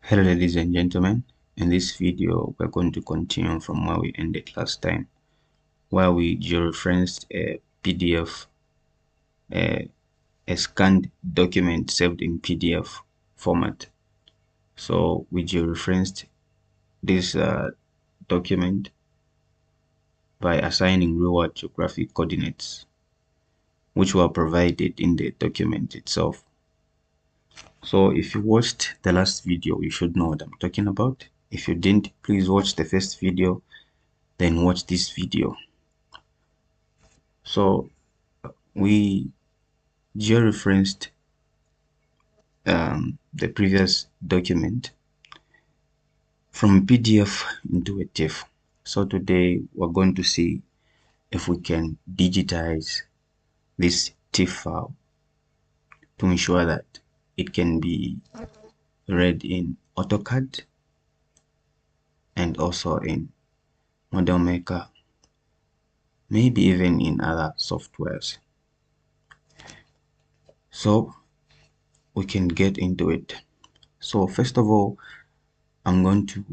Hello ladies and gentlemen, in this video we're going to continue from where we ended last time, where we georeferenced a PDF, a scanned document saved in PDF format. So we georeferenced this document by assigning real-world geographic coordinates, which were provided in the document itself. So if you watched the last video, you should know what I'm talking about. If you didn't, please watch the first video, then watch this video. So we georeferenced the previous document from PDF into a Tiff. So today we're going to see if we can digitize this Tiff file to ensure that it can be read in AutoCAD and also in Model Maker, maybe even in other softwares. So we can get into it. So first of all, I'm going to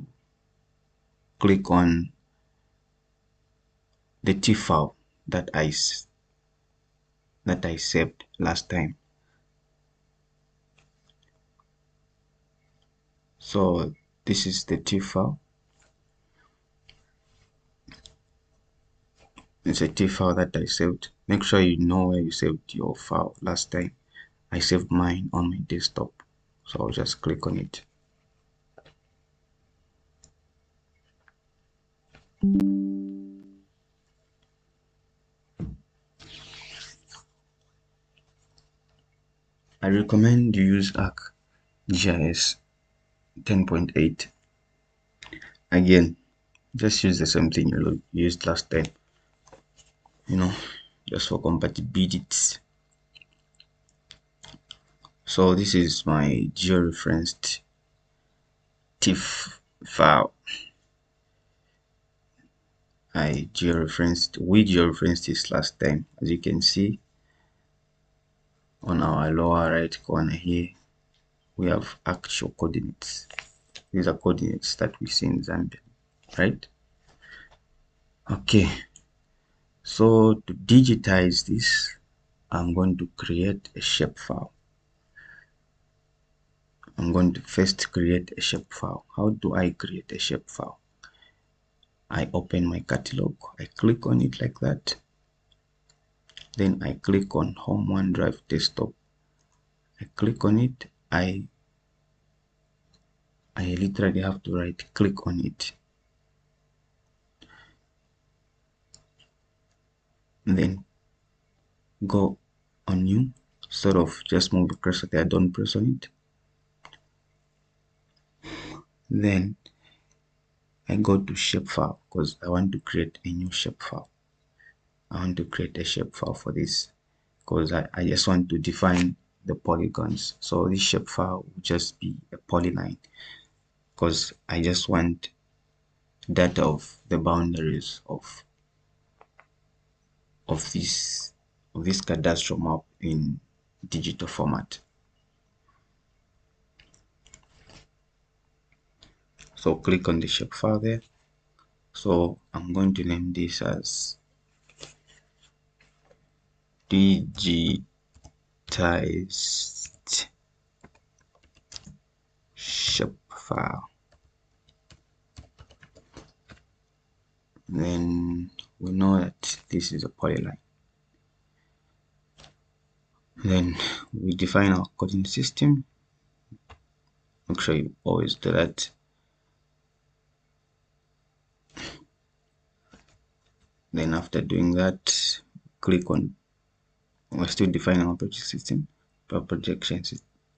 click on the Tiff file that I saved last time. So this is the Tiff file. It's a Tiff file that I saved. Make sure you know where you saved your file last time. I saved mine on my desktop, so I'll just click on it. I recommend you use Archgis 10.8. Again, just use the same thing you used last time, just for compatibility. So this is my georeferenced Tiff file. We georeferenced this last time. As you can see on our lower right corner here, we have actual coordinates. These are coordinates that we see in Zambia, right? Okay, so to digitize this, I'm going to create a shapefile. I'm going to first create a shapefile. How do I create a shapefile? I open my catalog, I click on it like that. Then I click on Home OneDrive Desktop. I click on it. I literally have to right click on it. And then go on New. Sort of just move the cursor there, don't press on it. Then I go to shapefile because I want to create a new shapefile. I want to create a shapefile for this because I just want to define the polygons. So this shapefile will just be a polyline because I just want data of the boundaries of this cadastral map in digital format. So click on the shapefile there. So I'm going to name this as Digitized shapefile. Then we know that this is a polyline. Then we define our coordinate system. Make sure you always do that. Then after doing that, click on, we're still defining our project system,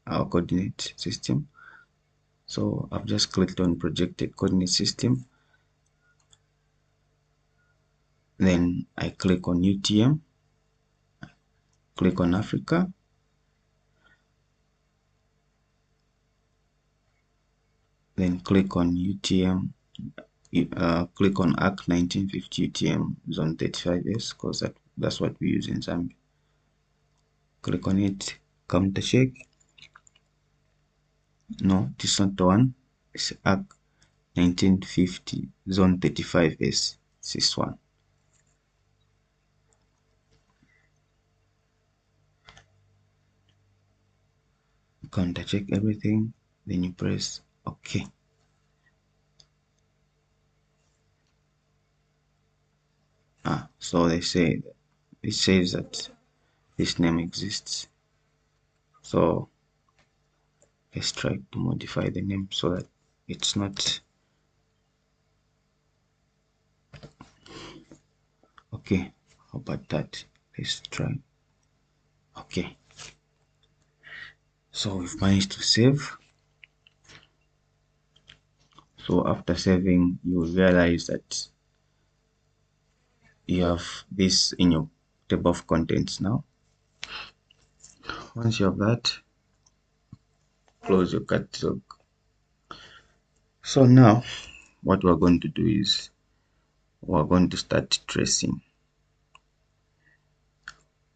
our coordinate system. So I've just clicked on projected coordinate system. Then I click on UTM, click on Africa. Then click on UTM, click on ARC 1950 UTM zone 35S because that's what we use in Zambia. Click on it, counter check. No, this is not the one. it's Arc 1950 zone 35S. This one. You counter check everything, then you press OK. So they say it says that this name exists. So let's try to modify the name so that it's not okay. How about that? Let's try. Okay. So we've managed to save. So after saving, you will realize that you have this in your table of contents now. Once you have that, close your catalog. So now what we're going to do is we're going to start tracing.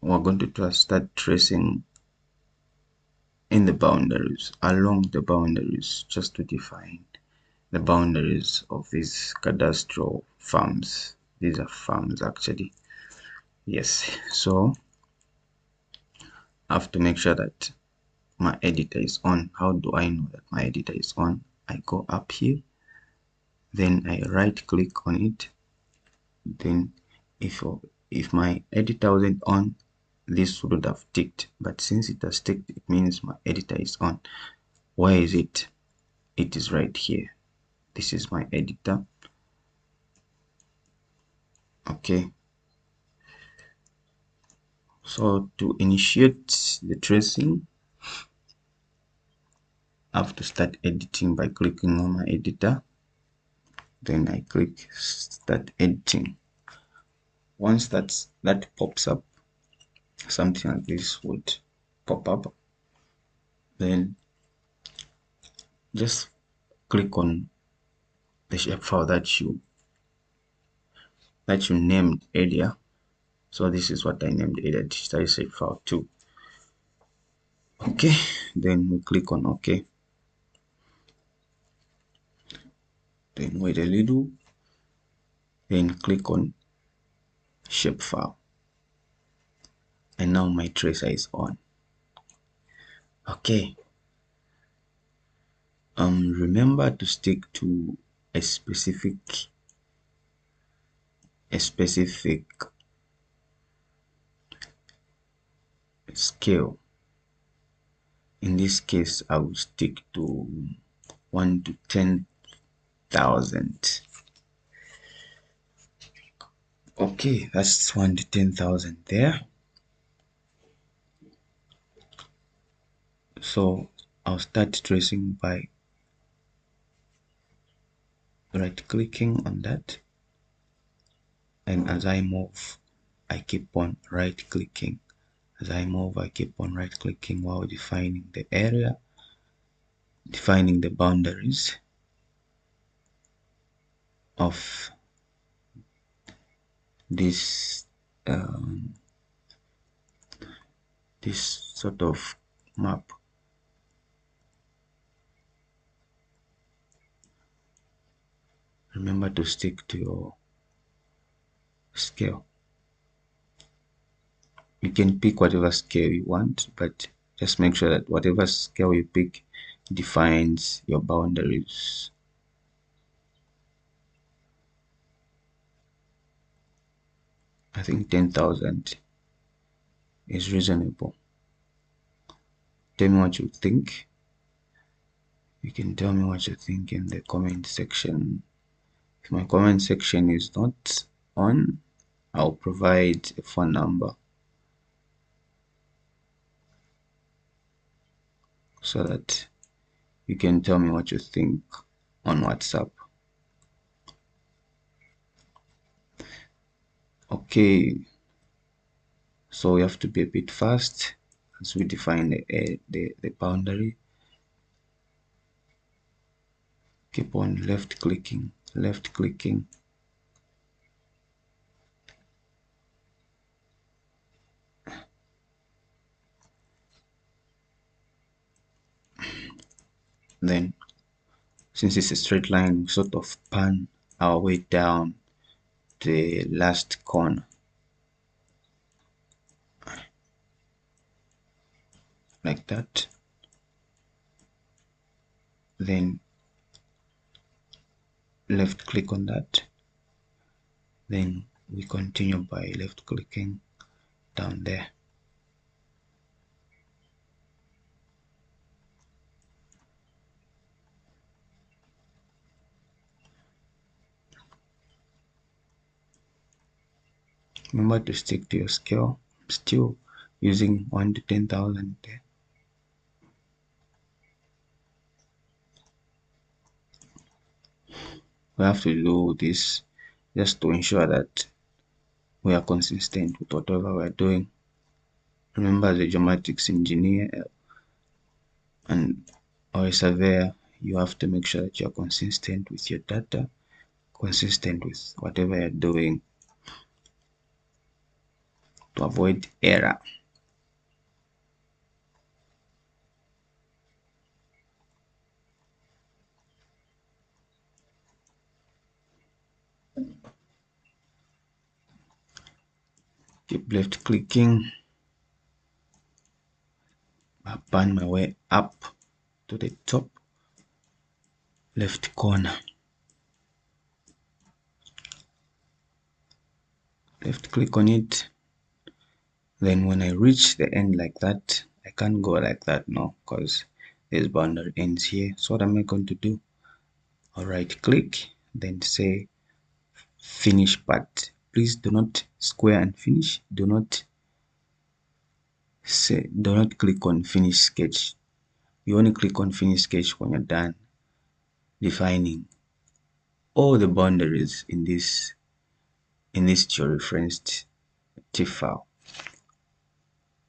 We're going to start tracing in the boundaries, along the boundaries, just to define the boundaries of these cadastral farms. These are farms actually. Yes, so I have to make sure that my editor is on. How do I know that my editor is on? I go up here, then I right click on it. Then if my editor wasn't on, this would have ticked, but since it has ticked, it means my editor is on. Where is it? It is right here. This is my editor. Okay, so to initiate the tracing, I have to start editing by clicking on my editor. Then I click start editing. Once that pops up, something like this would pop up. Then just click on the shapefile that you named earlier. So this is what I named earlier, Digitize shapefile 2. Okay, then we click on OK. Then wait a little. Then click on shapefile. And now my tracer is on. Okay. Remember to stick to a specific scale. In this case, I will stick to 1 to 10,000. Okay, that's 1 to 10,000 there. So I'll start tracing by right clicking on that, and as I move I keep on right clicking. As I move I keep on right clicking while defining the area, defining the boundaries of this this sort of map. Remember to stick to your scale. You can pick whatever scale you want, but just make sure that whatever scale you pick defines your boundaries. I think 10,000 is reasonable. Tell me what you think. You can tell me what you think in the comment section. If my comment section is not on, I'll provide a phone number so that you can tell me what you think on WhatsApp. Okay, so we have to be a bit fast as we define the boundary. Keep on left clicking. Then Since it's a straight line, we sort of pan our way down the last corner like that. Then left click on that. Then we continue by left clicking down there. Remember to stick to your scale. I'm still using 1 to 10,000 there. We have to do this just to ensure that we are consistent with whatever we are doing. Remember, as a geomatics engineer and or a surveyor, you have to make sure that you're consistent with your data, consistent with whatever you're doing to avoid error. Keep left clicking. I pan my way up to the top left corner. Left click on it. Then when I reach the end like that, I can't go like that now because this boundary ends here. So what am I going to do? I'll right click, then say finish part. Please do not square and finish. Do not click on finish sketch. You only click on finish sketch when you're done defining all the boundaries in this georeferenced Tiff file.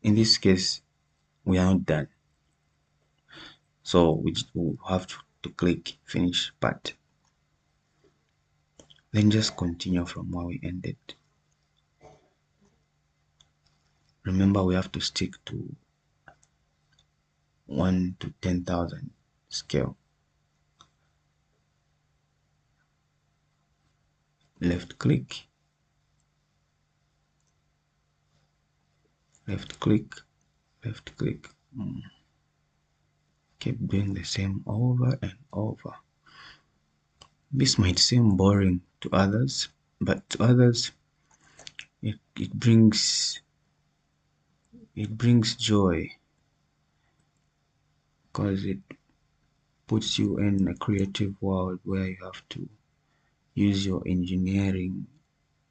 In this case, we are not done. So we will have to click finish part. Then just continue from where we ended. Remember, we have to stick to 1 to 10,000 scale. Left click, left click, left click. Keep doing the same over and over. This might seem boring to others, but to others it brings joy because it puts you in a creative world where you have to use your engineering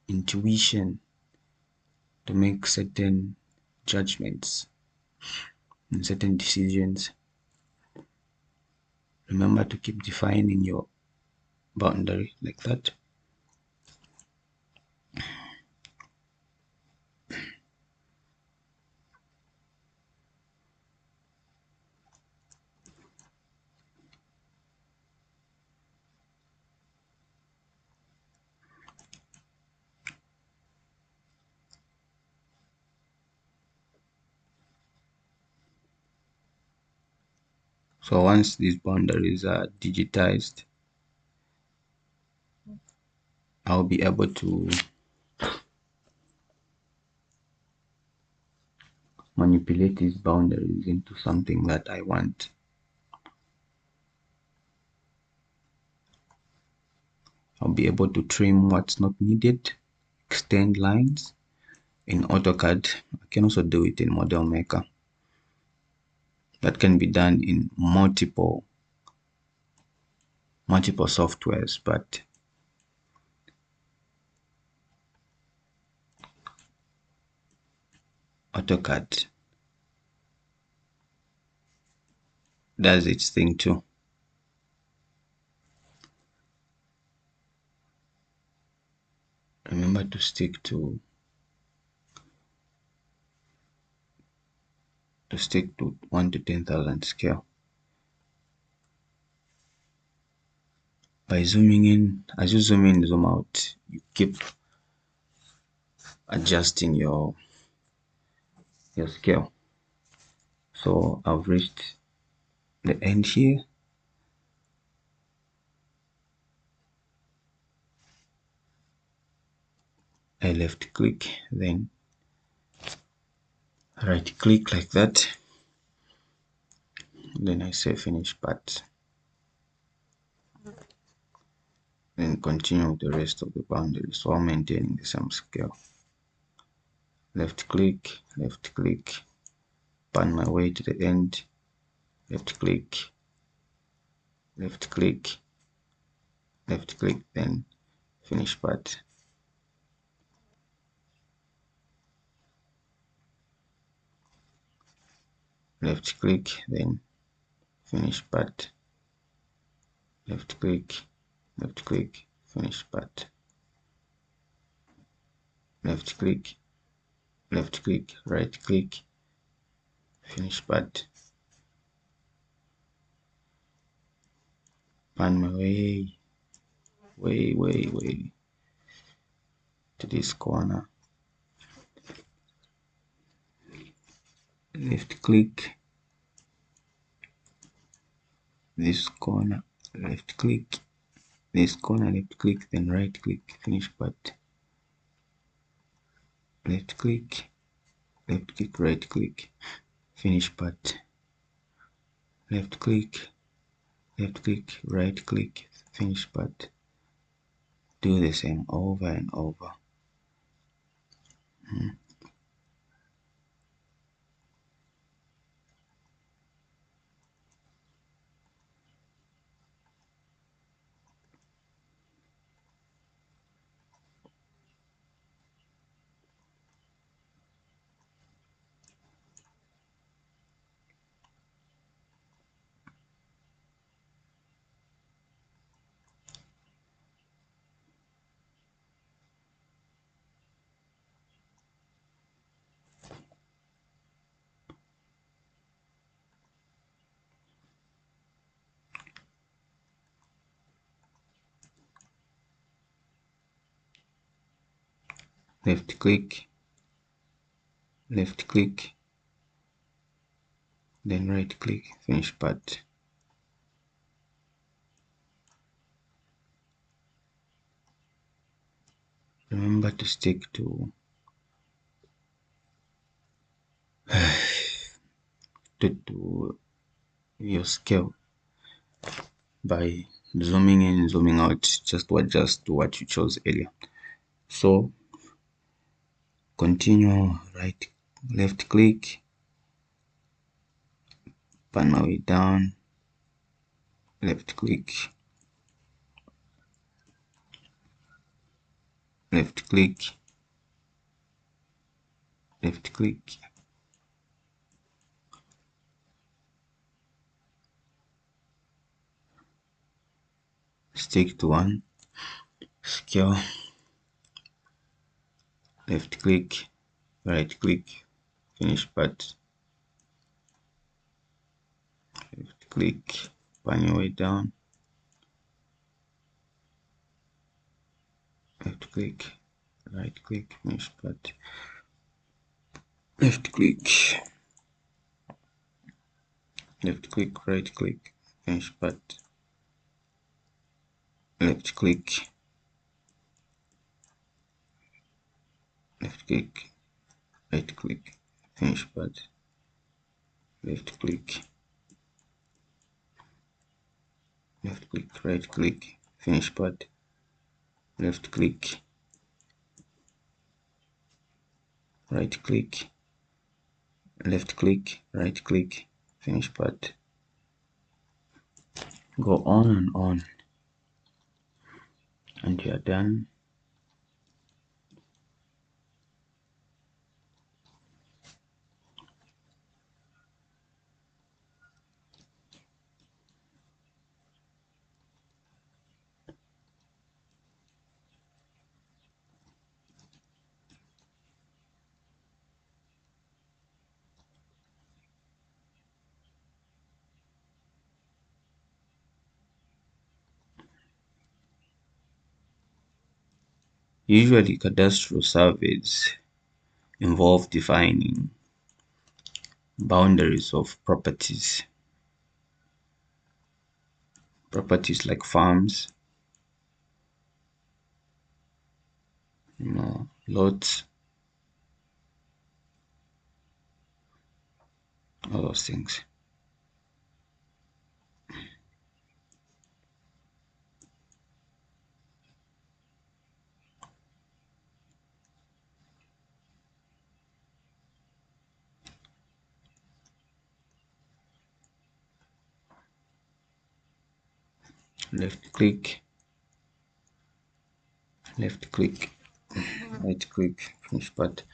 intuition to make certain judgments and certain decisions. Remember to keep defining your boundary like that. So once these boundaries are digitized, I'll be able to manipulate these boundaries into something that I want. I'll be able to trim what's not needed, extend lines in AutoCAD. I can also do it in Model Maker. That can be done in multiple softwares, but AutoCAD does its thing too. Remember to stick to 1 to 10,000 scale. By zooming in, as you zoom in, zoom out, you keep adjusting your scale. So I've reached the end here. I left click, then right click like that, then I say finish part, then continue with the rest of the boundaries while maintaining the same scale. Left click, pan my way to the end, left click, then finish part. Left click, then finish part. Left click, finish part. Left click, right click, finish part. Pan my way to this corner. Left click, this corner, left click, this corner, left click, then right click, finish part. Left click, right click, finish part. Left click, right click, finish part. Do the same over and over. Left click, then right click, finish part. Remember to stick to your scale by zooming in, zooming out, just to adjust to what you chose earlier. So continue, left click, pan my way down, left click, stick to one scale, left click, right click, finish part. Left click, pan your way down, left click, right click, finish part. Left click, right click, finish part. Left click, right click, finish part. Left click, right click, finish part. Left click, right click, right click, finish part. Go on and you're done. Usually cadastral surveys involve defining boundaries of properties like farms, loads, all those things. Left click, left click, right click, finish part.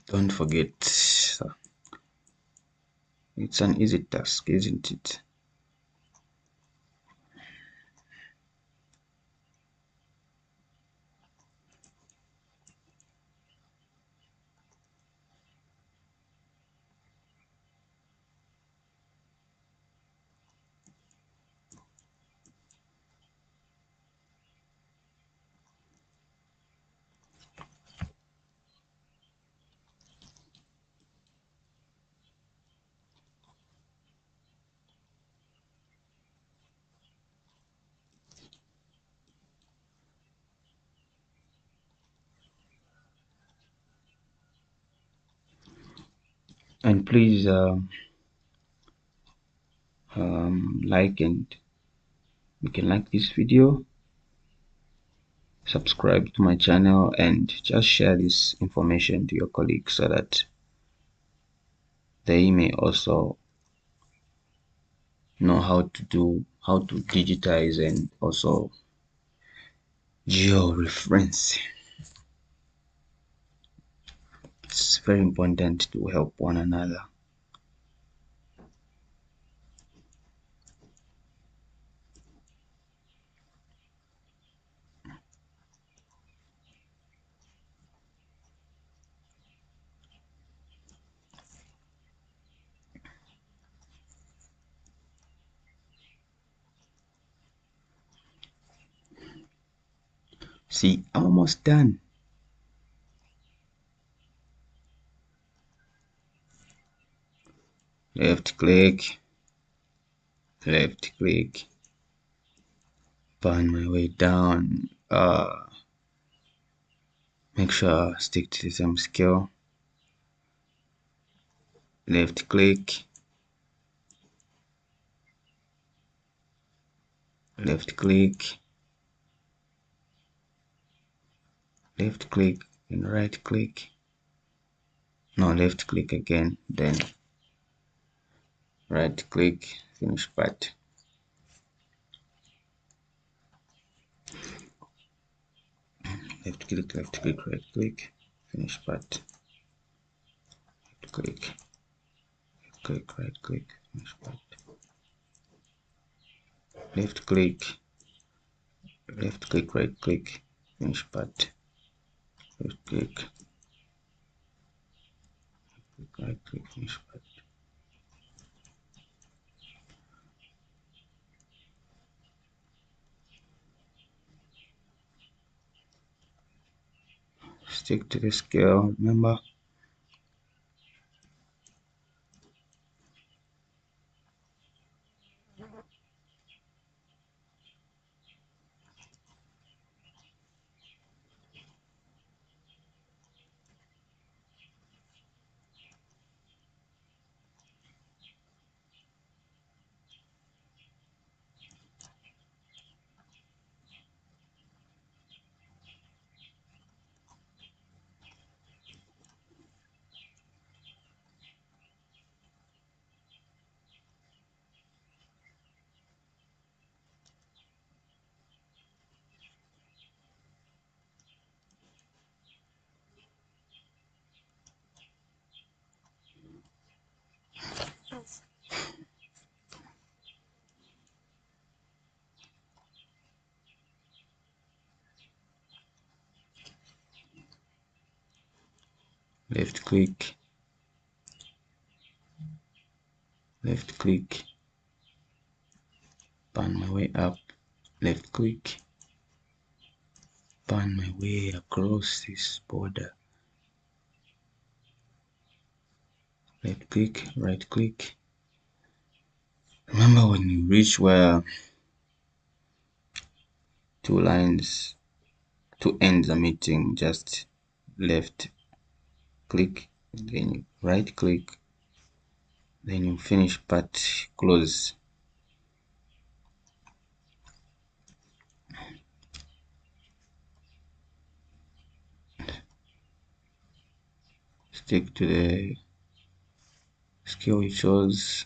Don't forget, it's an easy task, isn't it? And please like, and you can like this video, subscribe to my channel, and just share this information to your colleagues so that they may also know how to digitize and also georeference. It's very important to help one another. See, I'm almost done. Left click, find my way down. Make sure I stick to the same scale. Left click, left click, left click, and right click. No, left click again, then right click, finish part. Left click, right click, finish part. Left click, right click, finish part. Left click, right click, finish part. Left click, right click, finish part. Stick to the scale, remember. Left click, pan my way up, left click, pan my way across this border. Left click, right click. Remember when you reach where two lines To end the meeting, just left click, then you right click, then you finish part, close. Stick to the skill you chose.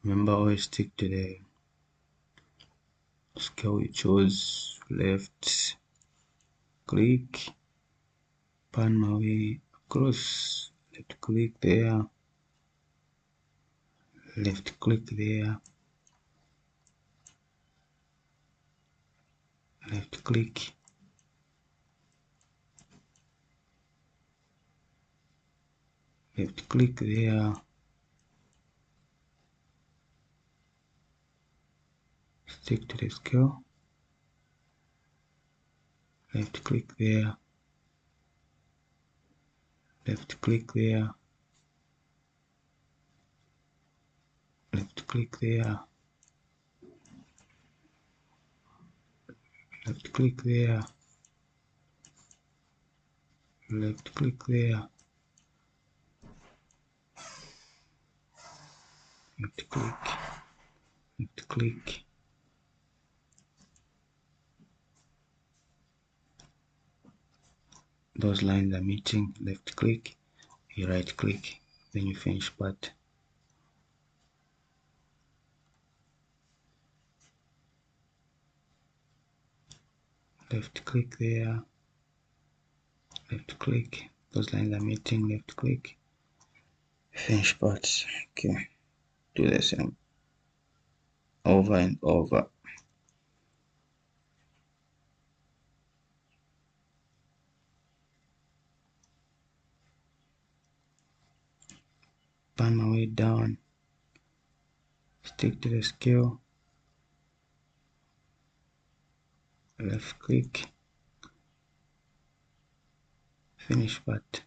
Remember, always stick to the skill you chose. Left click, pan my way across, left click there, left click there, left click, left click there, stick to the skill, left click there, left click there, left click there, left click there, left click there, left click, left click. Those lines are meeting, left click, you right click, then you finish part. Left click there, left click, those lines are meeting, left click, finish parts. Okay, do the same over and over. Pan my way down, stick to the scale, left click, finish part.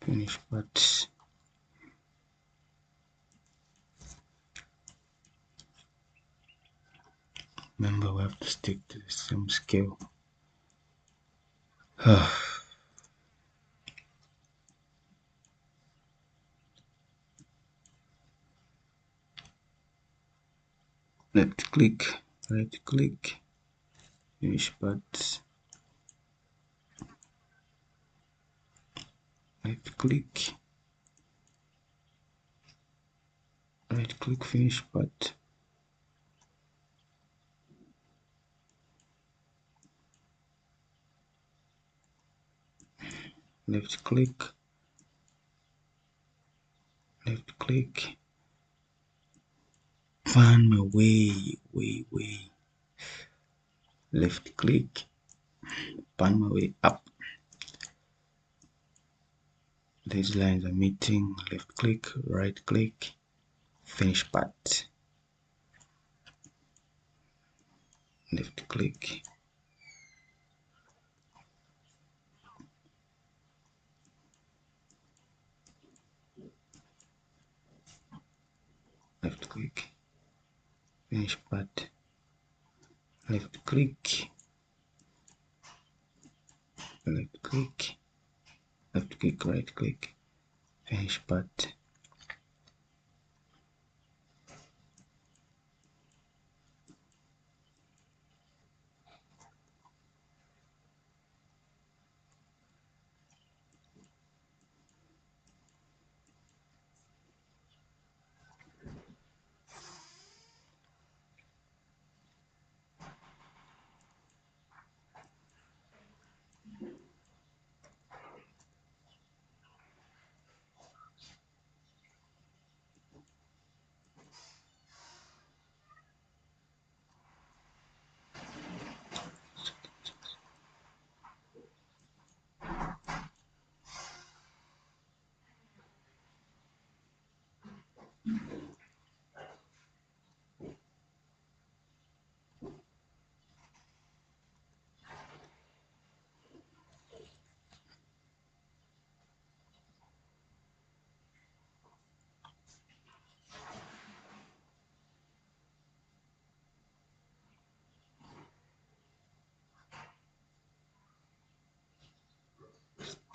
Finish parts. Remember, we have to stick to the same scale. Left click, right click, finish part, right click, finish part, left click, fan my way, left click, pan my way up. These lines are meeting, left click, right click, finish part, left click, left click, finish part, left click, right click, finish part.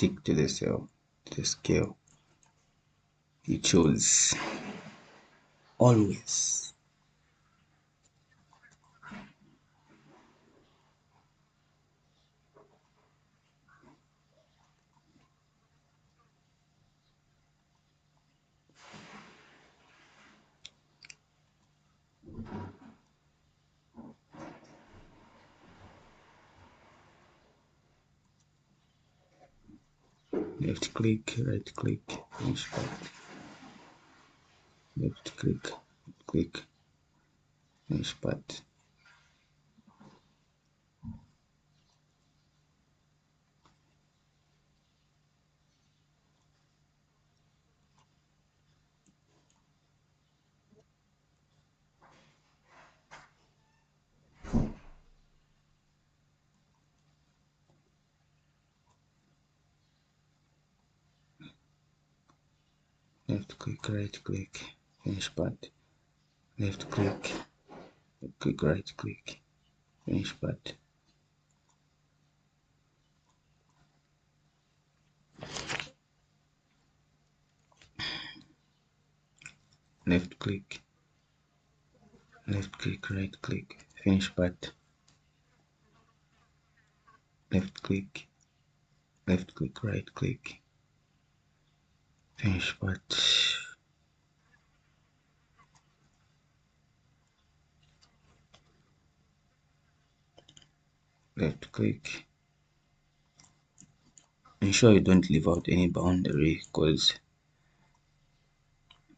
Stick to the cell, to the scale you chose, always. Left click, right click, finish part, left click, finish part. Left click, right click, finish part, left click, right click, finish part. Left click, right click, finish part, left click, right click, finish part. Left click. Ensure you don't leave out any boundary because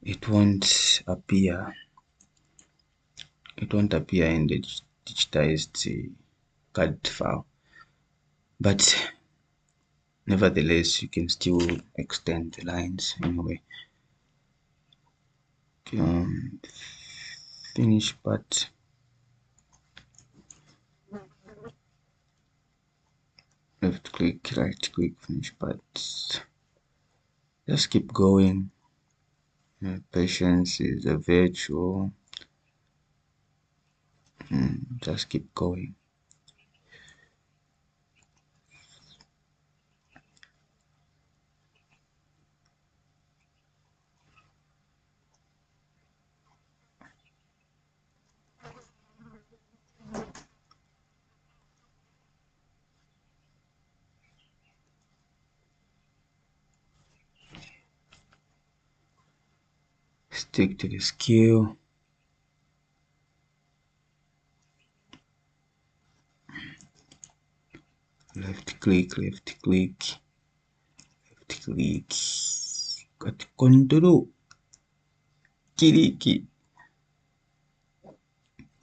it won't appear in the digitized CAD file, but nevertheless you can still extend the lines anyway. Finish part, left click, right click, finish part. Just keep going. Patience is a virtue. Just keep going. Stick to the scale. Left click, left click, left click. Got control. Click.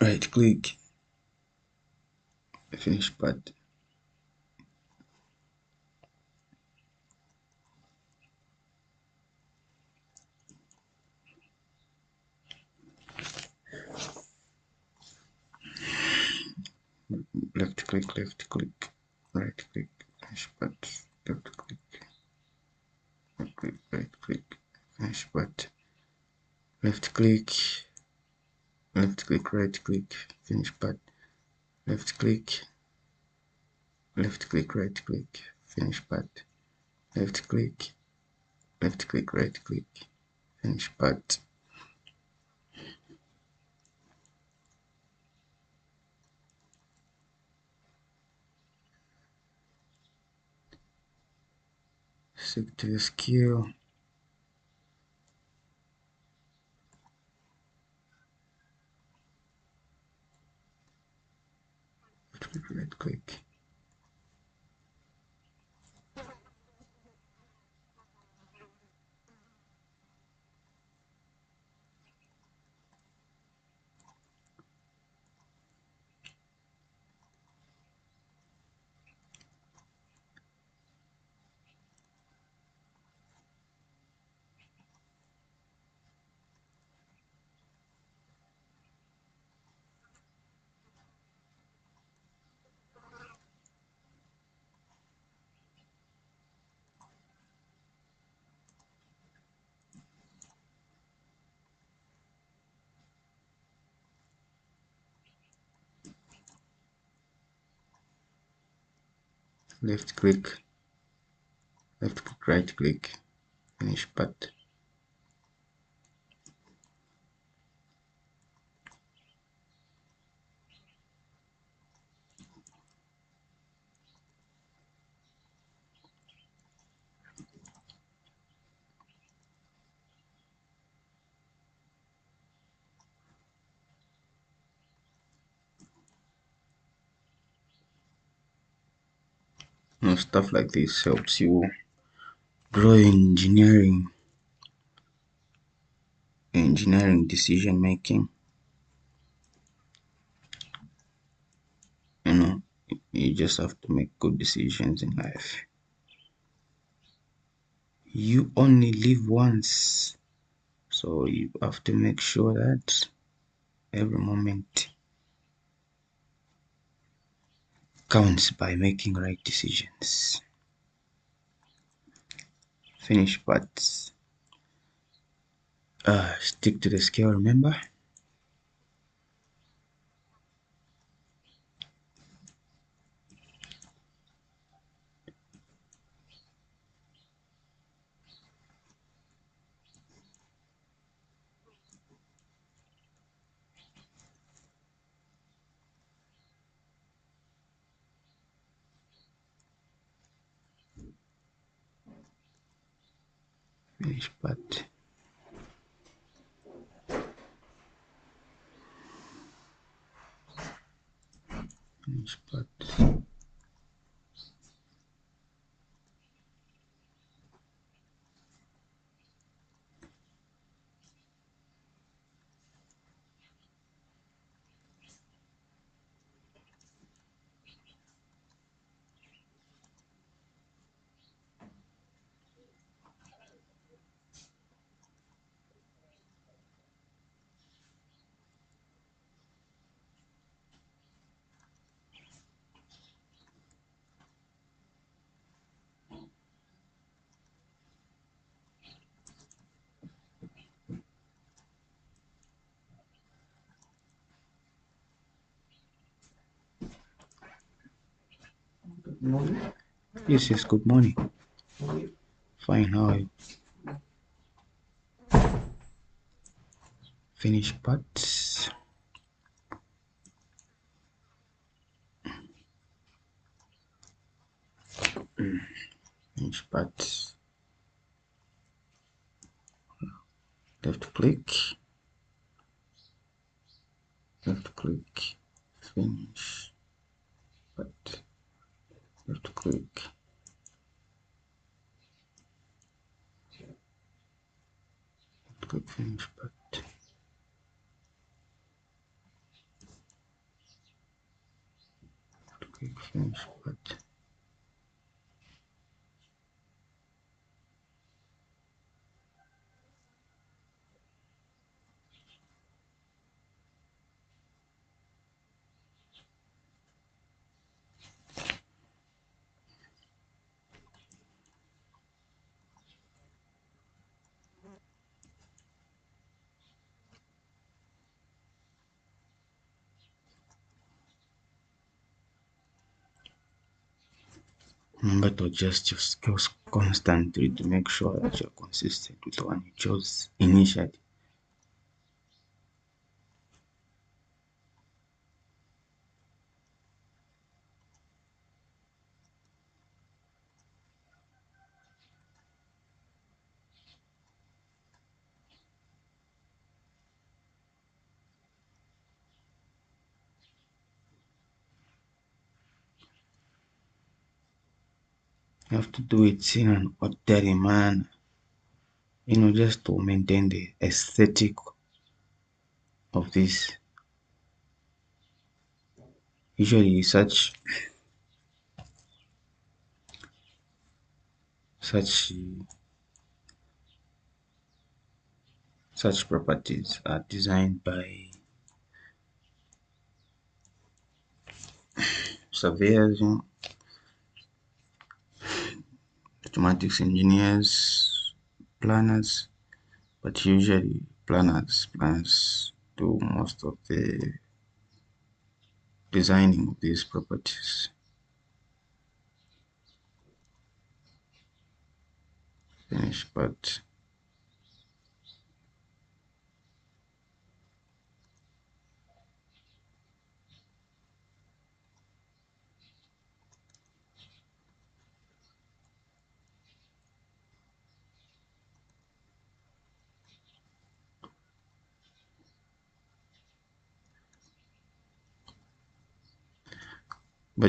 Right click. Finish part. Left click, right click, finish part, left click, right click, finish part, left click, right click, finish part, left click, right click, finish part, left click, right click, finish part. Stick to the scale. Left click, right click. Left click, right click, finish part. Stuff like this helps you grow in engineering decision making. You know, you just have to make good decisions in life. You only live once, so you have to make sure that every moment counts by making right decisions. Finish parts. Stick to the scale, remember? Finish part. Finish part. Yes, good morning. Fine, how are you? Finish parts. Finish parts. left click, finish, but left click, finish, but click finish, but remember to adjust your skills constantly to make sure that you're consistent with the one you chose initially. You have to do it in an orderly manner, just to maintain the aesthetic of this. Usually such such properties are designed by surveyors, mathematics engineers, planners, but usually planners do most of the designing of these properties. Finish, but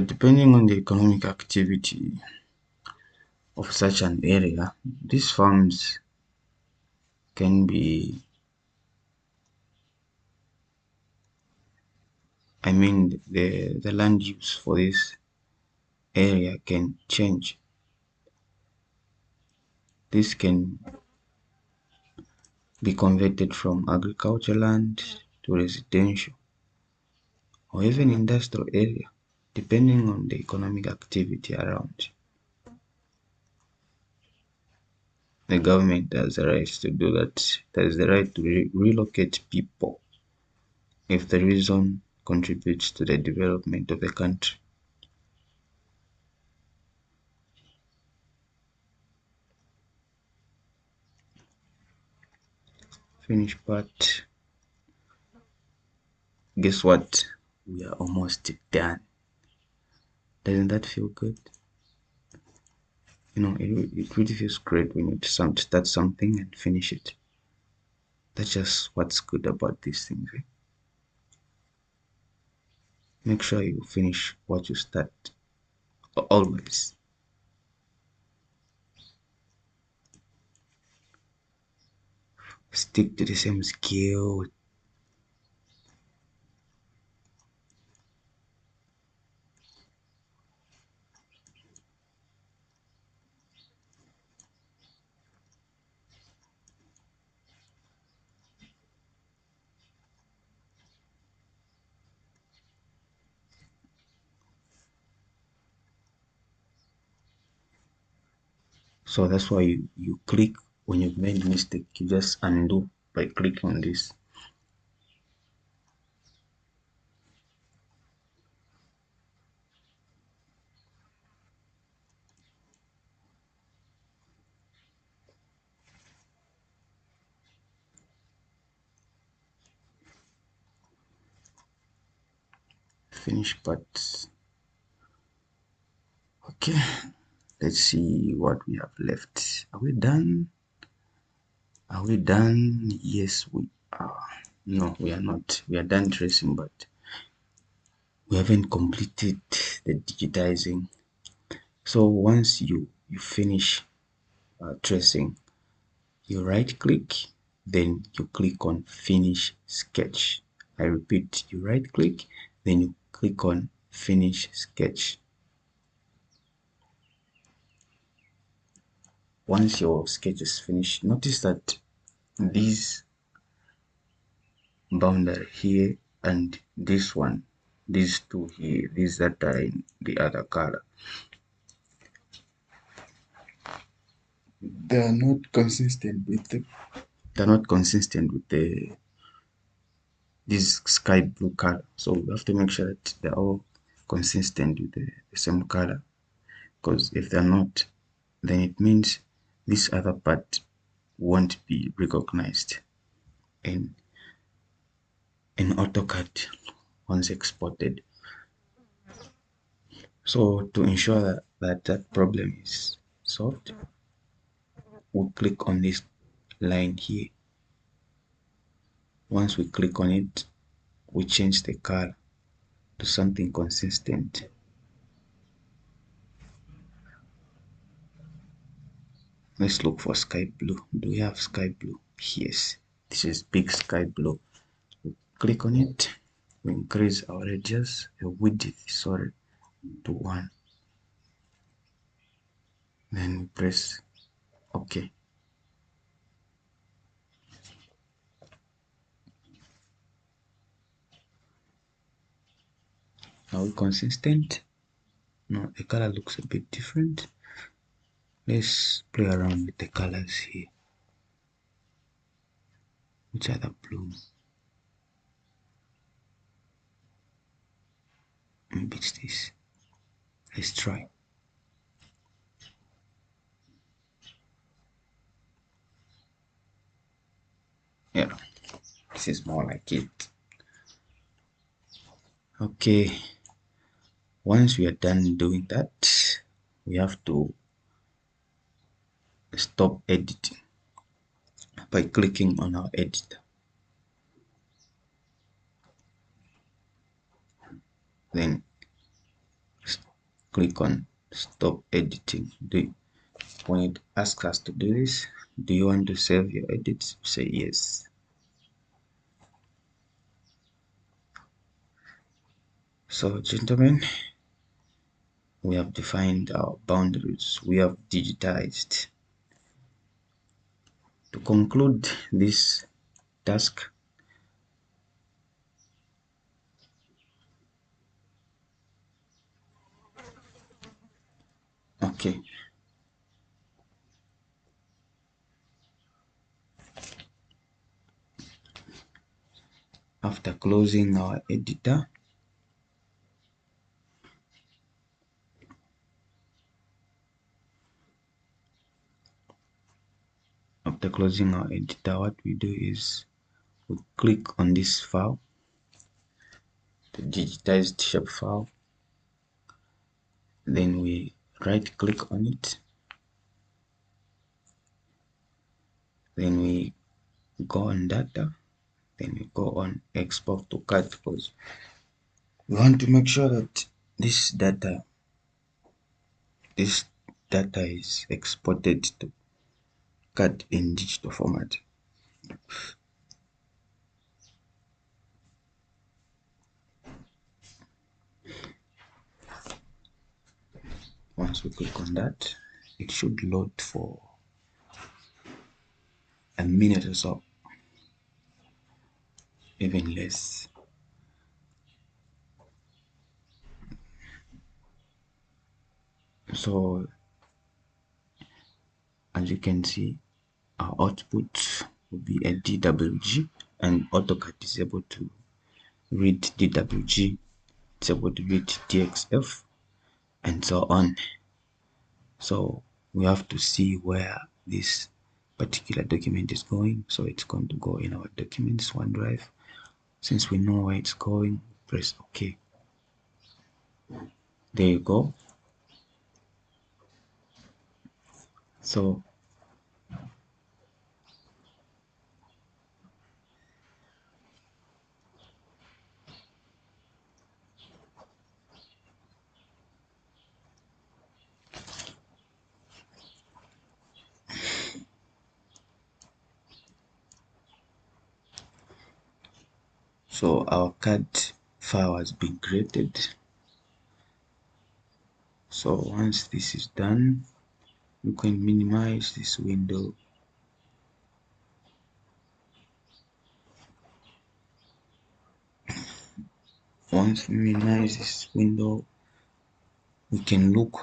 depending on the economic activity of such an area, these farms can be, the land use for this area can change. This can be converted from agricultural land to residential or even industrial area, depending on the economic activity around. The government has the right to do that. There is the right to relocate people if the reason contributes to the development of the country. Finish part. Guess what? We are almost done. Doesn't that feel good? It really feels great when you start something and finish it. That's just what's good about these things. Right? Make sure you finish what you start. Always. Stick to the same skill. So that's why you click when you've made a mistake. You just undo by clicking on this. Finish part. Okay, let's see what we have left. Are we done? Are we done? Yes, we are. No, we are not. We are done tracing, but we haven't completed the digitizing. So once you finish tracing, you right click, then you click on finish sketch. I repeat, you right click, then you click on finish sketch. Once your sketch is finished, notice that these boundary here and this one, these two here, these that are in the other color, they are not consistent with the this sky blue color. So we have to make sure that they're all consistent with the same color, because if they're not, then it means this other part won't be recognized in AutoCAD once exported. So to ensure that problem is solved, we'll click on this line here. Once we click on it, we change the color to something consistent. Let's look for sky blue. Do we have sky blue? Yes, this is big sky blue. We click on it, we increase our radius, width, sorry, to 1. Then we press OK. Are we consistent? No, the color looks a bit different. Let's play around with the colors here. Which are the blue? Maybe it's this. Let's try. Yeah, this is more like it. Okay, once we are done doing that, we have to stop editing by clicking on our editor. Then click on stop editing. When it asks us to do this, do you want to save your edits? Say yes. So gentlemen, we have defined our boundaries. We have digitized. To conclude this task, okay, after closing our editor, what we do is we click on this file, the digitized shape file, then we right click on it, then we go on data, then we go on export to CAD, because we want to make sure that this data is exported to CAD in digital format. Once we click on that, it should load for a minute or so, even less. So as you can see, our output will be a DWG, and AutoCAD is able to read DWG, it's able to read TXF, and so on. So we have to see where this particular document is going. So it's going to go in our documents OneDrive. Since we know where it's going, press OK. There you go. So So our CAD file has been created. So once this is done, you can minimize this window. Once we minimize this window, we can look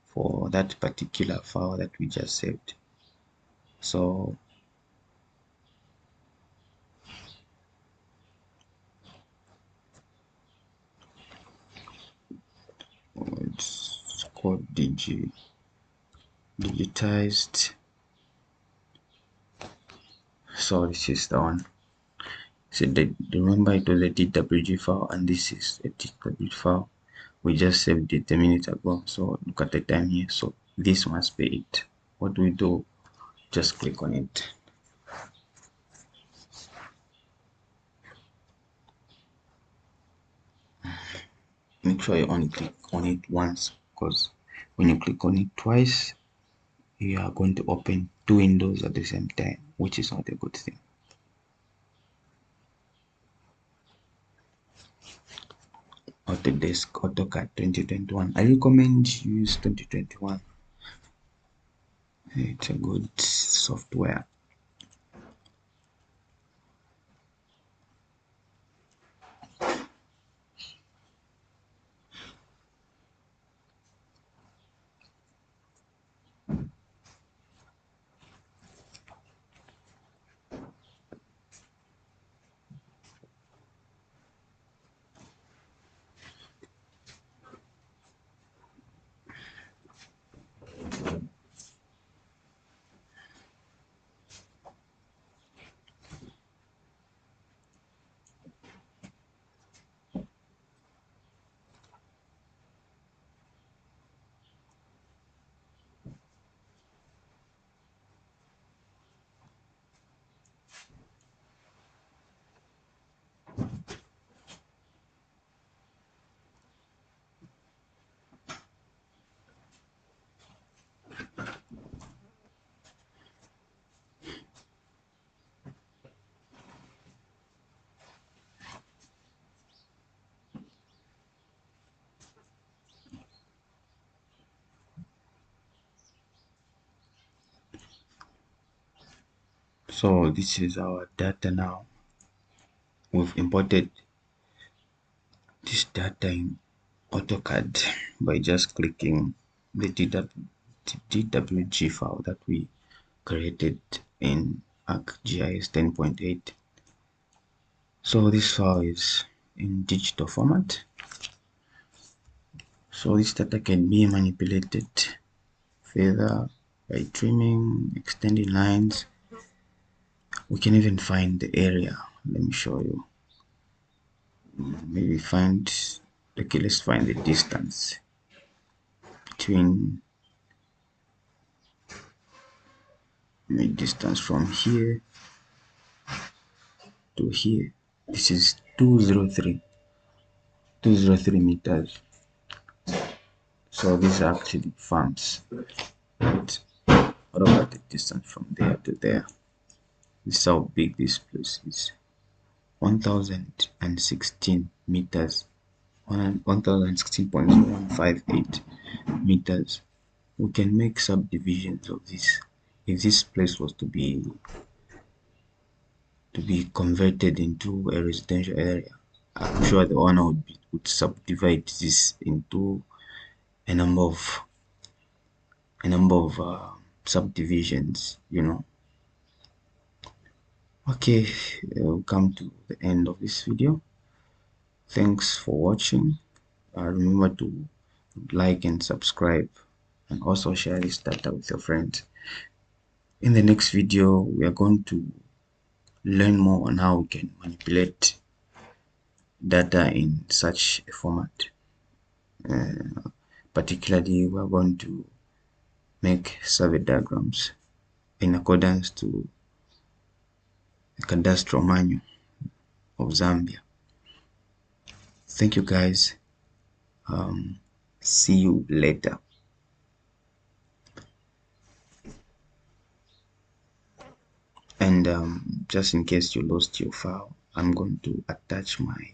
for that particular file that we just saved. So it's called digitized. So this is the one. So remember it was a DWG file, and this is a DWG file. We just saved it a minute ago. So look at the time here. So this must be it. What do we do? Just click on it. Make sure you only click on it once, because when you click on it twice, you are going to open two windows at the same time, which is not a good thing. Autodesk AutoCAD 2021. I recommend you use 2021. It's a good software. So this is our data now. We've imported this data in AutoCAD by just clicking the DWG file that we created in Archgis 10.8. So this file is in digital format. So this data can be manipulated further by trimming, extending lines. We can even find the area. Let me show you. Maybe okay, let's find the distance between distance from here to here. This is 203 meters. So these are actually farms. But what about the distance from there to there? This is how big this place is. 1016 meters, 1016.158 meters. We can make subdivisions of this. If this place was to be converted into a residential area, I'm sure the owner would subdivide this into a number of subdivisions, you know. Okay, we'll come to the end of this video. Thanks for watching. Remember to like and subscribe, and also share this data with your friends. In the next video, we are going to learn more on how we can manipulate data in such a format. Particularly, we are going to make survey diagrams in accordance to the cadastral manual of Zambia. Thank you guys. See you later. And just in case you lost your file, I'm going to attach my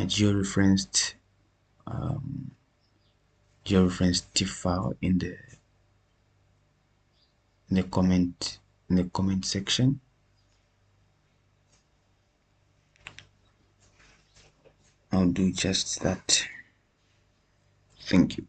georeferenced Tiff file in the comment section. I'll do just that. Thank you.